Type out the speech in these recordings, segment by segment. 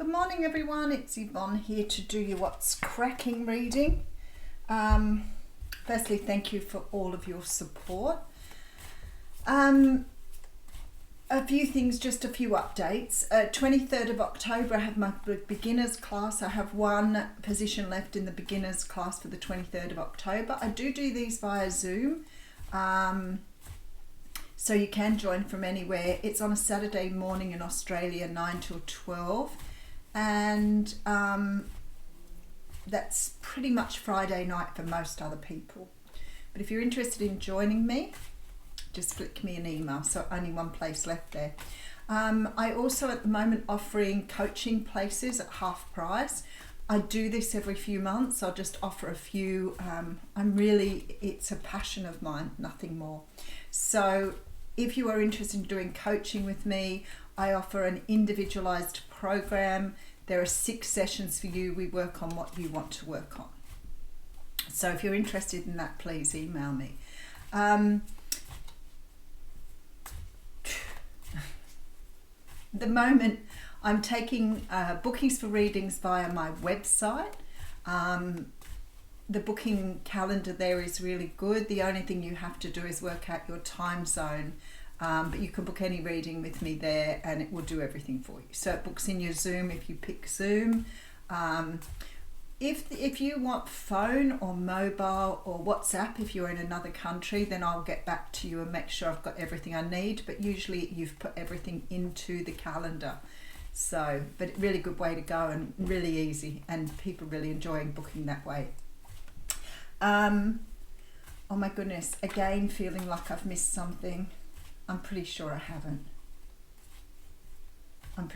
Good morning everyone, it's Yvonne here to do your What's Cracking reading. Firstly, thank you for all of your support. A few things, just a few updates. 23rd of October I have my beginners class. I have one position left in the beginners class for the 23rd of October. I do these via Zoom. So you can join from anywhere. It's on a Saturday morning in Australia, 9 till 12. And that's pretty much Friday night for most other people. But if you're interested in joining me, just flick me an email. So only one place left there. I also at the moment offering coaching places at half price. I do this every few months. I'll just offer a few. It's a passion of mine, nothing more. So if you are interested in doing coaching with me, I offer an individualized program. There are 6 sessions for you. We work on what you want to work on. So if you're interested in that, please email me. The moment I'm taking bookings for readings via my website. The booking calendar there is really good. The only thing you have to do is work out your time zone. But you can book any reading with me there and it will do everything for you. So it books in your Zoom if you pick Zoom. If you want phone or mobile or WhatsApp, if you're in another country, then I'll get back to you and make sure I've got everything I need. But usually you've put everything into the calendar. So, but a really good way to go and really easy, and people really enjoying booking that way. Oh my goodness, again feeling like I've missed something. I'm pretty sure I haven't. I'm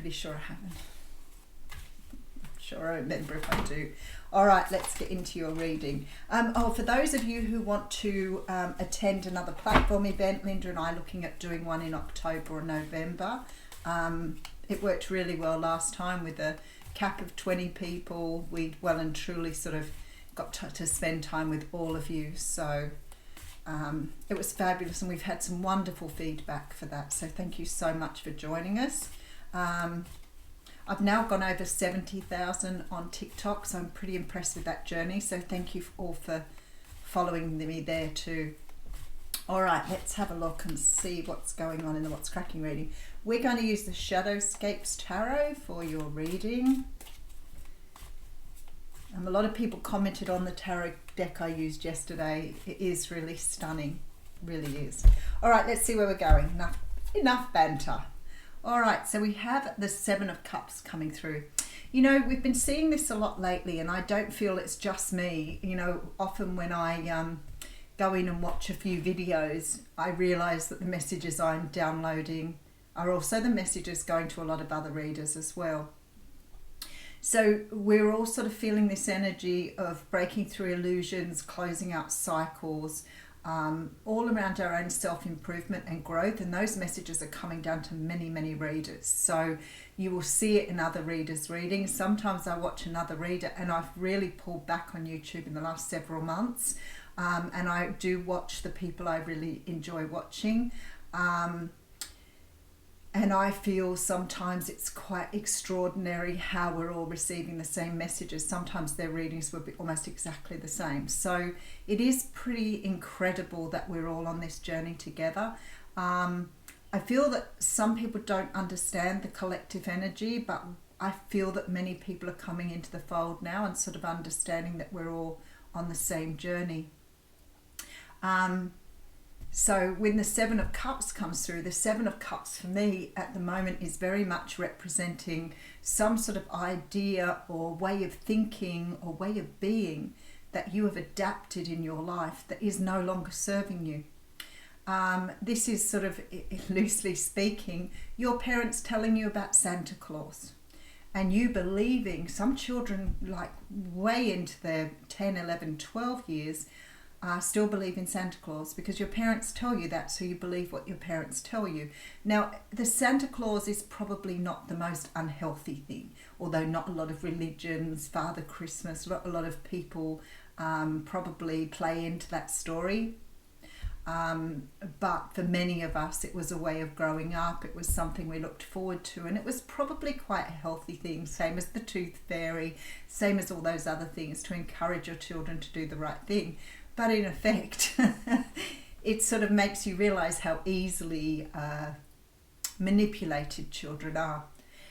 sure I remember if I do. All right, let's get into your reading. For those of you who want to attend another platform event, Linda and I are looking at doing one in October or November. It worked really well last time with a cap of 20 people. We well and truly sort of got to spend time with all of you. So it was fabulous, and we've had some wonderful feedback for that. So thank you so much for joining us. I've now gone over 70,000 on TikTok, so I'm pretty impressed with that journey. So thank you all for following me there too. All right, let's have a look and see what's going on in the What's Cracking reading. We're going to use the Shadowscapes Tarot for your reading. A lot of people commented on the tarot deck I used yesterday. It is really stunning, really is. All right, let's see where we're going. Enough banter. All right, so we have the 7 of Cups coming through. You know, we've been seeing this a lot lately, and I don't feel it's just me. You know, often when I go in and watch a few videos, I realise that the messages I'm downloading are also the messages going to a lot of other readers as well. So we're all sort of feeling this energy of breaking through illusions, closing out cycles, all around our own self-improvement and growth. And those messages are coming down to many, many readers. So you will see it in other readers' readings. Sometimes I watch another reader, and I've really pulled back on YouTube in the last several months. And I do watch the people I really enjoy watching. And I feel sometimes it's quite extraordinary how we're all receiving the same messages. Sometimes their readings will be almost exactly the same. So it is pretty incredible that we're all on this journey together. I feel that some people don't understand the collective energy, but I feel that many people are coming into the fold now and sort of understanding that we're all on the same journey. So when the 7 of Cups comes through, the 7 of Cups for me at the moment is very much representing some sort of idea or way of thinking or way of being that you have adapted in your life that is no longer serving you. This is sort of, loosely speaking, your parents telling you about Santa Claus and you believing, some children like way into their 10, 11, 12 years, still believe in Santa Claus because your parents tell you that, so you believe what your parents tell you. Now, the Santa Claus is probably not the most unhealthy thing, although not a lot of religions, Father Christmas, a lot of people probably play into that story. But for many of us, it was a way of growing up. It was something we looked forward to, and it was probably quite a healthy thing, same as the tooth fairy, same as all those other things, to encourage your children to do the right thing. But in effect, it sort of makes you realize how easily manipulated children are.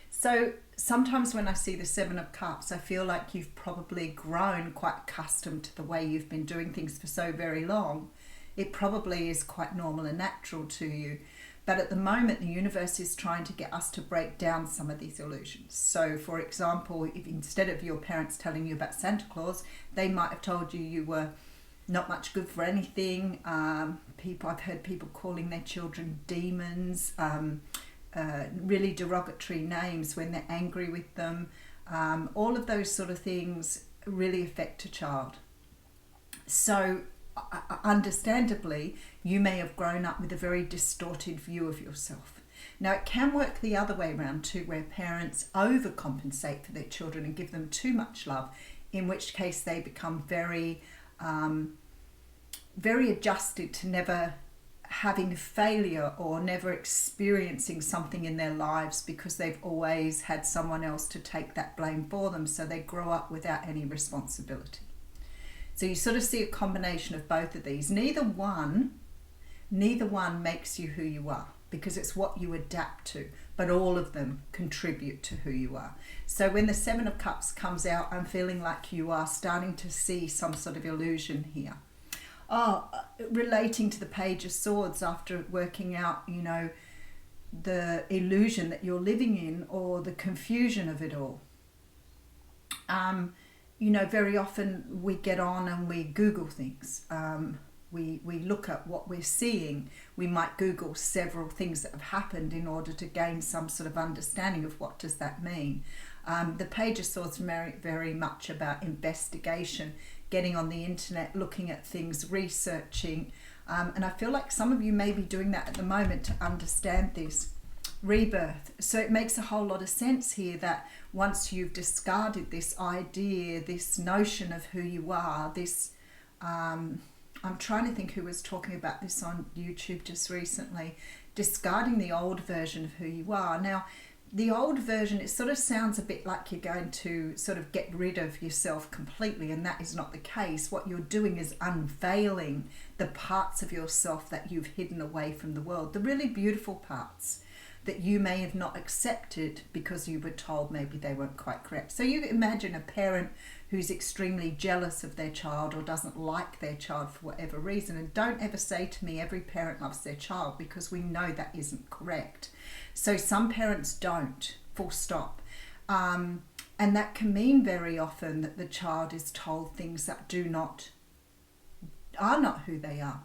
So sometimes when I see the Seven of Cups, I feel like you've probably grown quite accustomed to the way you've been doing things for so very long. It probably is quite normal and natural to you. But at the moment, the universe is trying to get us to break down some of these illusions. So, for example, if instead of your parents telling you about Santa Claus, they might have told you you were not much good for anything. I've heard people calling their children demons, really derogatory names when they're angry with them. All of those sort of things really affect a child. So, understandably, you may have grown up with a very distorted view of yourself. Now, it can work the other way around too, where parents overcompensate for their children and give them too much love, in which case they become very adjusted to never having failure or never experiencing something in their lives because they've always had someone else to take that blame for them, so they grow up without any responsibility. So you sort of see a combination of both of these. Neither one makes you who you are, because it's what you adapt to, but all of them contribute to who you are. So when the Seven of Cups comes out, I'm feeling like you are starting to see some sort of illusion here. Relating to the Page of Swords, after working out, the illusion that you're living in, or the confusion of it all. Very often we get on and we Google things. We look at what we're seeing. We might Google several things that have happened in order to gain some sort of understanding of what does that mean. The Page of Swords is very, very much about investigation, getting on the internet, looking at things, researching. And I feel like some of you may be doing that at the moment to understand this. Rebirth. So it makes a whole lot of sense here that once you've discarded this idea, this notion of who you are, this I'm trying to think who was talking about this on YouTube just recently, discarding the old version of who you are. Now, the old version, it sort of sounds a bit like you're going to sort of get rid of yourself completely, and that is not the case. What you're doing is unveiling the parts of yourself that you've hidden away from the world, the really beautiful parts that you may have not accepted because you were told maybe they weren't quite correct. So you imagine a parent who's extremely jealous of their child or doesn't like their child for whatever reason. And don't ever say to me every parent loves their child, because we know that isn't correct. So some parents don't, full stop. And that can mean very often that the child is told things that are not who they are.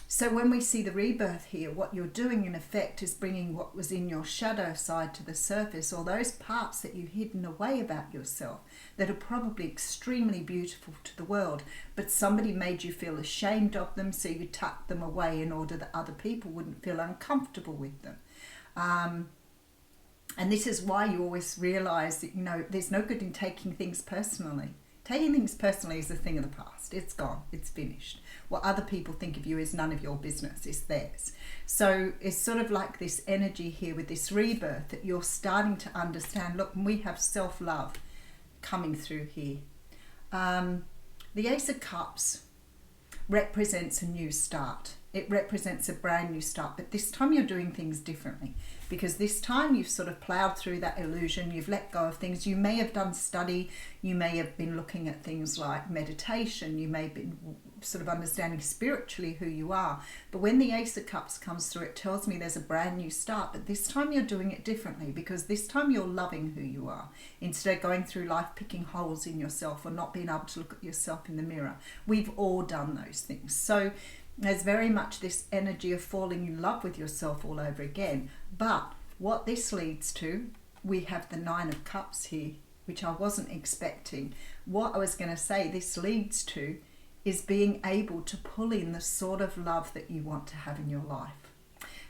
So when we see the rebirth here, what you're doing in effect is bringing what was in your shadow side to the surface, or those parts that you've hidden away about yourself that are probably extremely beautiful to the world, but somebody made you feel ashamed of them, so you tucked them away in order that other people wouldn't feel uncomfortable with them. And this is why you always realize that, there's no good in taking things personally. Taking things personally is a thing of the past. It's gone. It's finished. What other people think of you is none of your business. It's theirs. So it's sort of like this energy here with this rebirth that you're starting to understand. Look, we have self-love coming through here. The Ace of Cups represents a new start. It represents a brand new start, but this time you're doing things differently, because this time you've sort of plowed through that illusion. You've let go of things. You may have done study. You may have been looking at things like meditation. You may have been sort of understanding spiritually who you are. But when the Ace of Cups comes through, it tells me there's a brand new start, but this time you're doing it differently, because this time you're loving who you are instead of going through life picking holes in yourself or not being able to look at yourself in the mirror. We've all done those things. So there's very much this energy of falling in love with yourself all over again. But what this leads to, we have the Nine of Cups here, which I wasn't expecting. What I was going to say this leads to is being able to pull in the sort of love that you want to have in your life.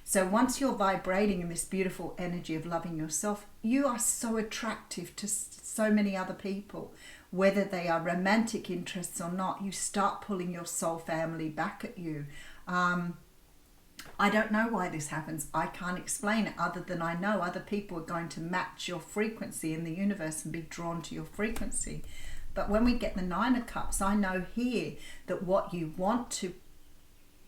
So once you're vibrating in this beautiful energy of loving yourself, you are so attractive to so many other people. whether they are romantic interests or not, you start pulling your soul family back at you. I don't know why this happens. I can't explain it other than I know other people are going to match your frequency in the universe and be drawn to your frequency. But when we get the Nine of Cups, I know here that what you want to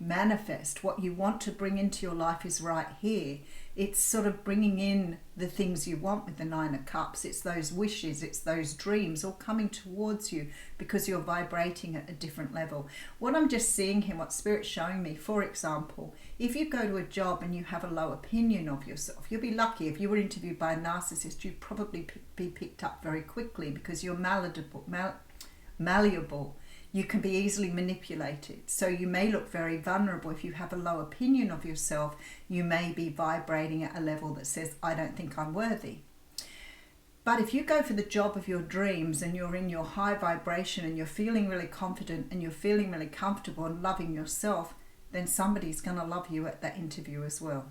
manifest, what you want to bring into your life is right here. It's sort of bringing in the things you want with the Nine of Cups. It's those wishes, it's those dreams all coming towards you because you're vibrating at a different level. What I'm just seeing here, what Spirit's showing me, for example, if you go to a job and you have a low opinion of yourself, you'll be lucky. If you were interviewed by a narcissist, you'd probably be picked up very quickly because you're malleable. You can be easily manipulated. So you may look very vulnerable. If you have a low opinion of yourself, you may be vibrating at a level that says, I don't think I'm worthy. But if you go for the job of your dreams and you're in your high vibration and you're feeling really confident and you're feeling really comfortable and loving yourself, then somebody's going to love you at that interview as well.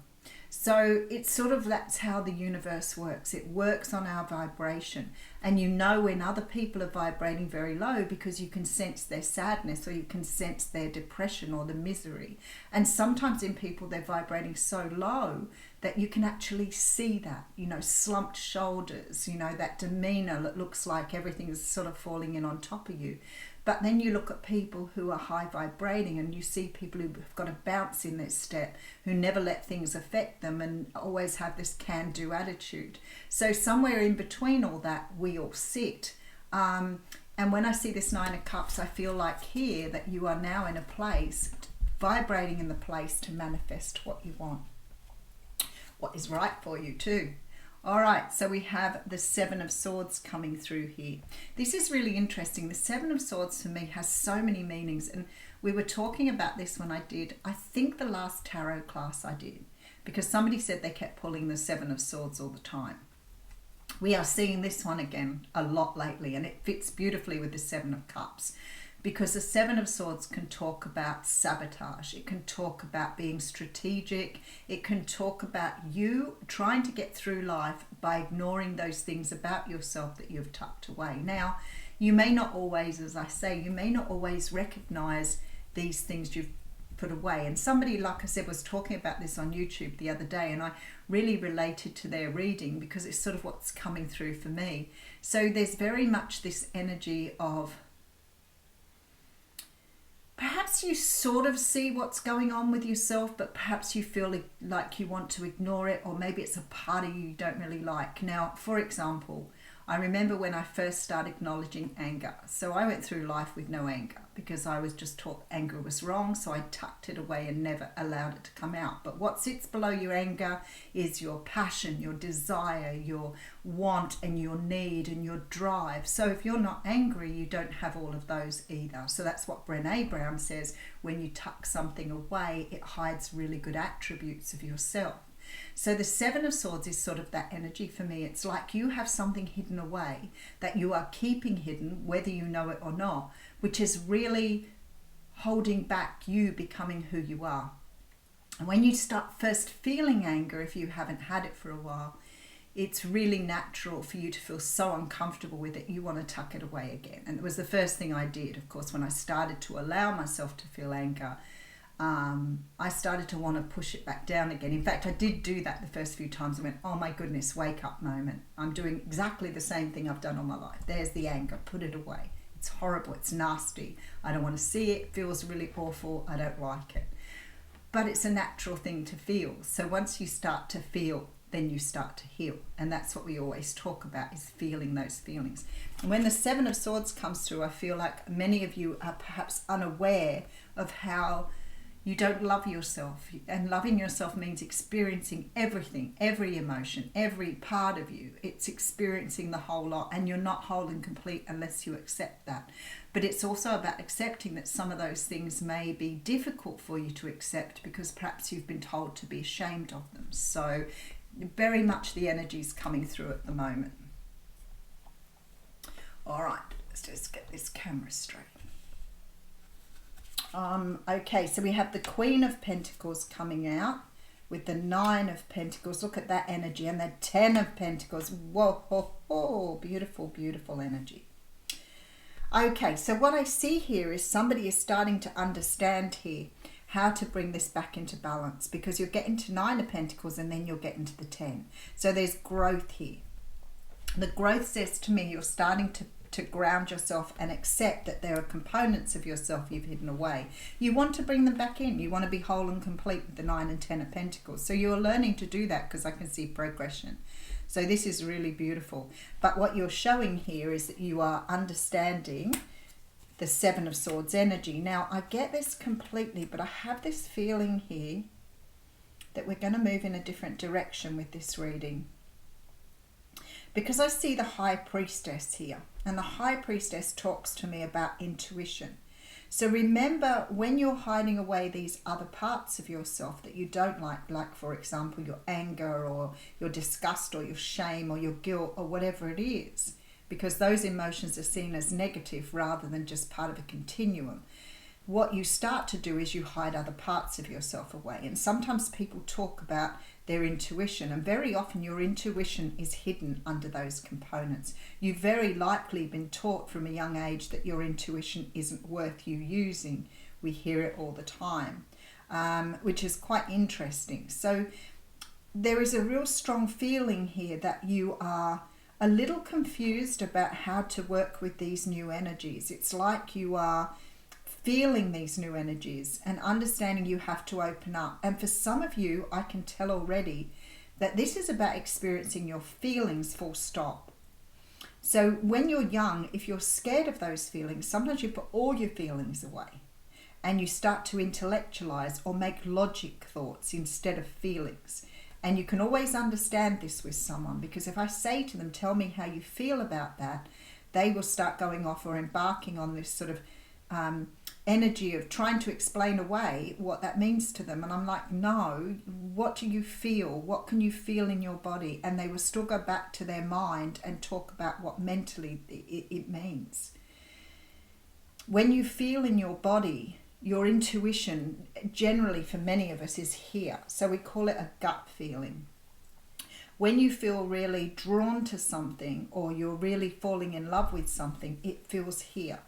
So it's sort of, that's how the universe works. It works on our vibration. And you know when other people are vibrating very low because you can sense their sadness or you can sense their depression or the misery. And sometimes in people they're vibrating so low that you can actually see that, you know, slumped shoulders, you know, that demeanor that looks like everything's sort of falling in on top of you. But then you look at people who are high vibrating and you see people who've got a bounce in their step, who never let things affect them and always have this can-do attitude. So somewhere in between all that, we all sit. And when I see this Nine of Cups, I feel like here that you are now in a place, vibrating in the place to manifest what you want. What is right for you too. All right, so we have the Seven of Swords coming through here. This is really interesting. The Seven of Swords for me has so many meanings, and we were talking about this when I did, I think the last tarot class I did, because somebody said they kept pulling the Seven of Swords all the time. We are seeing this one again a lot lately, and it fits beautifully with the Seven of Cups. Because the Seven of Swords can talk about sabotage. It can talk about being strategic. It can talk about you trying to get through life by ignoring those things about yourself that you've tucked away. Now, you may not always, as I say, you may not always recognize these things you've put away. And somebody, like I said, was talking about this on YouTube the other day, and I really related to their reading because it's sort of what's coming through for me. So there's very much this energy of, perhaps you sort of see what's going on with yourself, but perhaps you feel like you want to ignore it, or maybe it's a part of you don't really like. Now, for example, I remember when I first started acknowledging anger. So I went through life with no anger because I was just taught anger was wrong, so I tucked it away and never allowed it to come out. But what sits below your anger is your passion, your desire, your want and your need and your drive. So if you're not angry, you don't have all of those either. So that's what Brené Brown says, when you tuck something away, it hides really good attributes of yourself. So the Seven of Swords is sort of that energy for me. It's like you have something hidden away that you are keeping hidden, whether you know it or not, which is really holding back you becoming who you are. And when you start first feeling anger, if you haven't had it for a while, it's really natural for you to feel so uncomfortable with it, you want to tuck it away again. And it was the first thing I did, of course, when I started to allow myself to feel anger. I started to want to push it back down again. In fact, I did do that the first few times. I went, oh my goodness, wake up moment. I'm doing exactly the same thing I've done all my life. There's the anger, put it away. It's horrible, it's nasty. I don't want to see it, it feels really awful, I don't like it. But it's a natural thing to feel. So once you start to feel, then you start to heal. And that's what we always talk about, is feeling those feelings. And when the Seven of Swords comes through, I feel like many of you are perhaps unaware of how you don't love yourself, and loving yourself means experiencing everything, every emotion, every part of you. It's experiencing the whole lot, and you're not whole and complete unless you accept that. But it's also about accepting that some of those things may be difficult for you to accept because perhaps you've been told to be ashamed of them. So very much the energy's coming through at the moment. All right, let's just get this camera straight. Okay, so we have the Queen of Pentacles coming out with the Nine of Pentacles. Look at that energy, and the Ten of Pentacles. Whoa, beautiful, beautiful energy. Okay, so what I see here is somebody is starting to understand here how to bring this back into balance, because you're getting to 9 of Pentacles and then you're getting to the 10. So there's growth here. The growth says to me you're starting to ground yourself and accept that there are components of yourself you've hidden away. You want to bring them back in. You want to be whole and complete with the 9 and 10 of Pentacles. So you're learning to do that, because I can see progression. So this is really beautiful. But what you're showing here is that you are understanding the 7 of Swords energy. Now, I get this completely, but I have this feeling here that we're going to move in a different direction with this reading. Because I see the High Priestess here, and the High Priestess talks to me about intuition. So remember, when you're hiding away these other parts of yourself that you don't like for example, your anger or your disgust or your shame or your guilt or whatever it is, because those emotions are seen as negative rather than just part of a continuum. What you start to do is you hide other parts of yourself away. And sometimes people talk about their intuition, and very often your intuition is hidden under those components. You've very likely been taught from a young age that your intuition isn't worth you using. We hear it all the time, which is quite interesting. So there is a real strong feeling here that you are a little confused about how to work with these new energies. It's like you are feeling these new energies and understanding you have to open up. And for some of you, I can tell already that this is about experiencing your feelings, full stop. So when you're young, if you're scared of those feelings, sometimes you put all your feelings away and you start to intellectualize or make logic thoughts instead of feelings. And you can always understand this with someone, because if I say to them, tell me how you feel about that, they will start going off or embarking on this sort of energy of trying to explain away what that means to them. And I'm like, no, what do you feel? What can you feel in your body? And they will still go back to their mind and talk about what mentally it means. When you feel in your body, your intuition, generally for many of us, is here. So we call it a gut feeling. When you feel really drawn to something, or you're really falling in love with something, it feels here.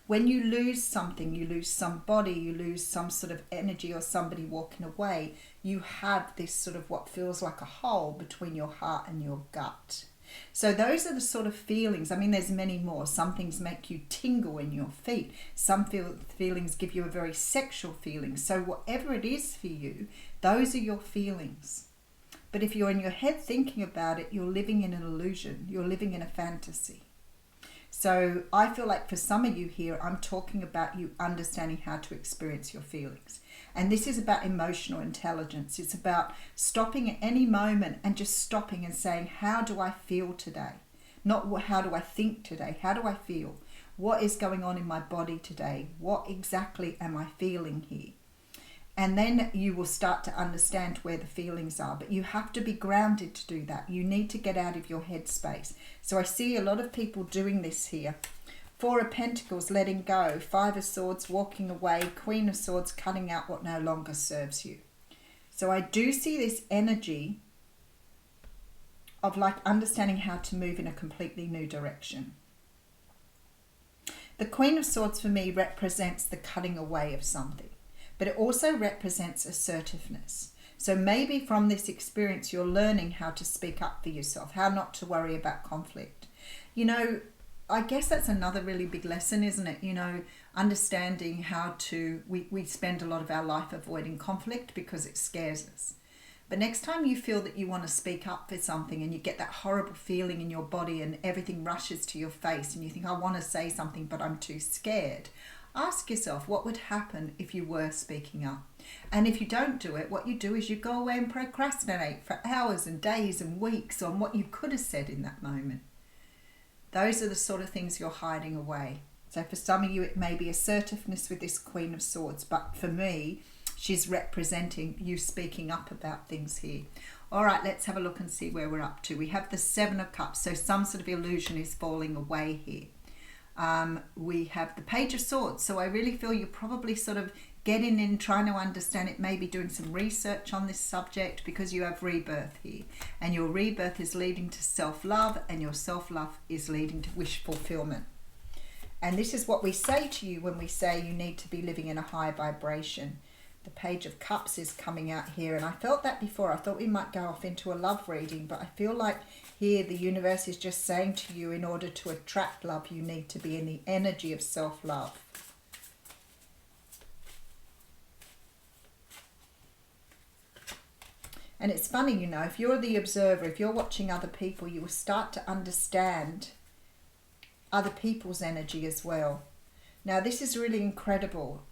When you lose something, you lose somebody, you lose some sort of energy or somebody walking away, you have this sort of what feels like a hole between your heart and your gut. So those are the sort of feelings. I mean, there's many more. Some things make you tingle in your feet. Some feelings give you a very sexual feeling. So whatever it is for you, those are your feelings. But if you're in your head thinking about it, you're living in an illusion. You're living in a fantasy. So I feel like for some of you here, I'm talking about you understanding how to experience your feelings. And this is about emotional intelligence. It's about stopping at any moment and just stopping and saying, how do I feel today? Not how do I think today? How do I feel? What is going on in my body today? What exactly am I feeling here? And then you will start to understand where the feelings are. But you have to be grounded to do that. You need to get out of your head space. So I see a lot of people doing this here. 4 of Pentacles, letting go. 5 of Swords, walking away. Queen of Swords, cutting out what no longer serves you. So I do see this energy of like understanding how to move in a completely new direction. The Queen of Swords for me represents the cutting away of something. But it also represents assertiveness. So maybe from this experience, you're learning how to speak up for yourself, how not to worry about conflict. You know, I guess that's another really big lesson, isn't it? You know, understanding how to, we spend a lot of our life avoiding conflict because it scares us. But next time you feel that you want to speak up for something and you get that horrible feeling in your body and everything rushes to your face and you think, I want to say something, but I'm too scared. Ask yourself, what would happen if you were speaking up? And if you don't do it, what you do is you go away and procrastinate for hours and days and weeks on what you could have said in that moment. Those are the sort of things you're hiding away. So for some of you, it may be assertiveness with this Queen of Swords. But for me, she's representing you speaking up about things here. All right, let's have a look and see where we're up to. We have the 7 of Cups. So some sort of illusion is falling away here. We have the Page of Swords. So I really feel you're probably sort of getting in, trying to understand it, maybe doing some research on this subject, because you have rebirth here. And your rebirth is leading to self-love, and your self-love is leading to wish fulfillment. And this is what we say to you when we say you need to be living in a high vibration. The Page of Cups is coming out here, and I felt that before. I thought we might go off into a love reading, but I feel like here the universe is just saying to you, in order to attract love, you need to be in the energy of self-love. And it's funny, you know, if you're the observer, if you're watching other people, you will start to understand other people's energy as well. Now, this is really incredible.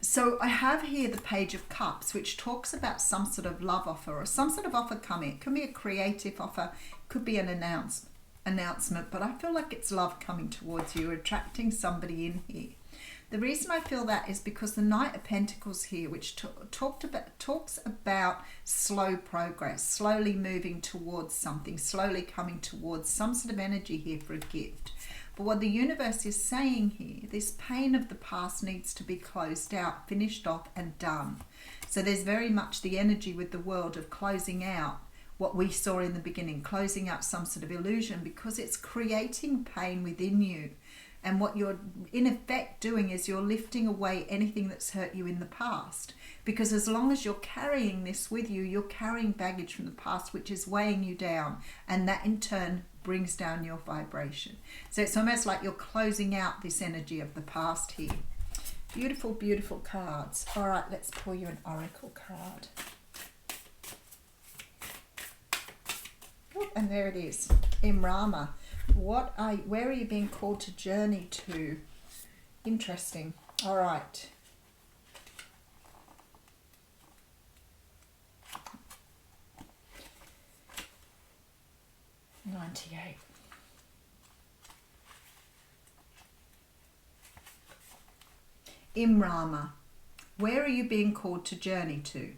So I have here the Page of Cups, which talks about some sort of love offer or some sort of offer coming. It could be a creative offer, it could be an announcement, but I feel like it's love coming towards you, attracting somebody in here. The reason I feel that is because the Knight of Pentacles here, which talks about slow progress, slowly moving towards something, slowly coming towards some sort of energy here for a gift. But what the universe is saying here, this pain of the past needs to be closed out, finished off and done. So there's very much the energy with the world of closing out what we saw in the beginning, closing out some sort of illusion, because it's creating pain within you. And what you're in effect doing is you're lifting away anything that's hurt you in the past. Because as long as you're carrying this with you, you're carrying baggage from the past, which is weighing you down. And that in turn brings down your vibration. So it's almost like you're closing out this energy of the past here. Beautiful, beautiful cards. All right, let's pull you an oracle card. Oh, and there it is, Imrama. Where are you being called to journey to? Interesting. All right. $98. Imrama. Where are you being called to journey to?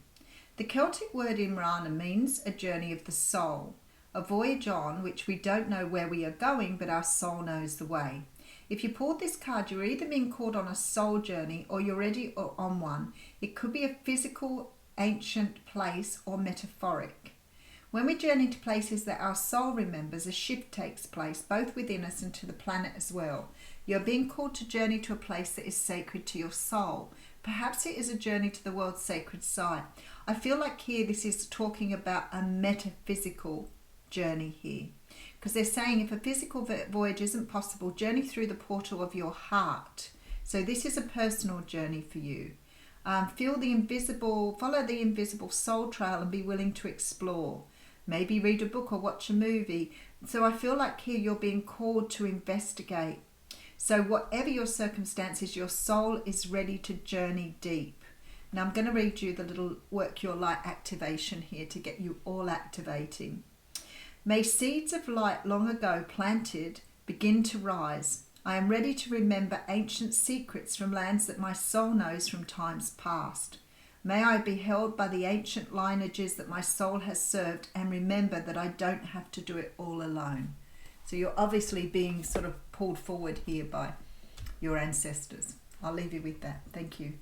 The Celtic word Imrana means a journey of the soul, a voyage on which we don't know where we are going, but our soul knows the way. If you pulled this card, you're either being called on a soul journey or you're already on one. It could be a physical, ancient place or metaphoric. When we journey to places that our soul remembers, a shift takes place, both within us and to the planet as well. You're being called to journey to a place that is sacred to your soul. Perhaps it is a journey to the world's sacred site. I feel like here this is talking about a metaphysical journey here. Because they're saying if a physical voyage isn't possible, journey through the portal of your heart. So this is a personal journey for you. Follow the invisible soul trail and be willing to explore. Maybe read a book or watch a movie. So I feel like here you're being called to investigate. So whatever your circumstances, your soul is ready to journey deep. Now I'm going to read you the little work your light activation here to get you all activating. May seeds of light long ago planted begin to rise. I am ready to remember ancient secrets from lands that my soul knows from times past. May I be held by the ancient lineages that my soul has served and remember that I don't have to do it all alone. So you're obviously being sort of pulled forward here by your ancestors. I'll leave you with that. Thank you.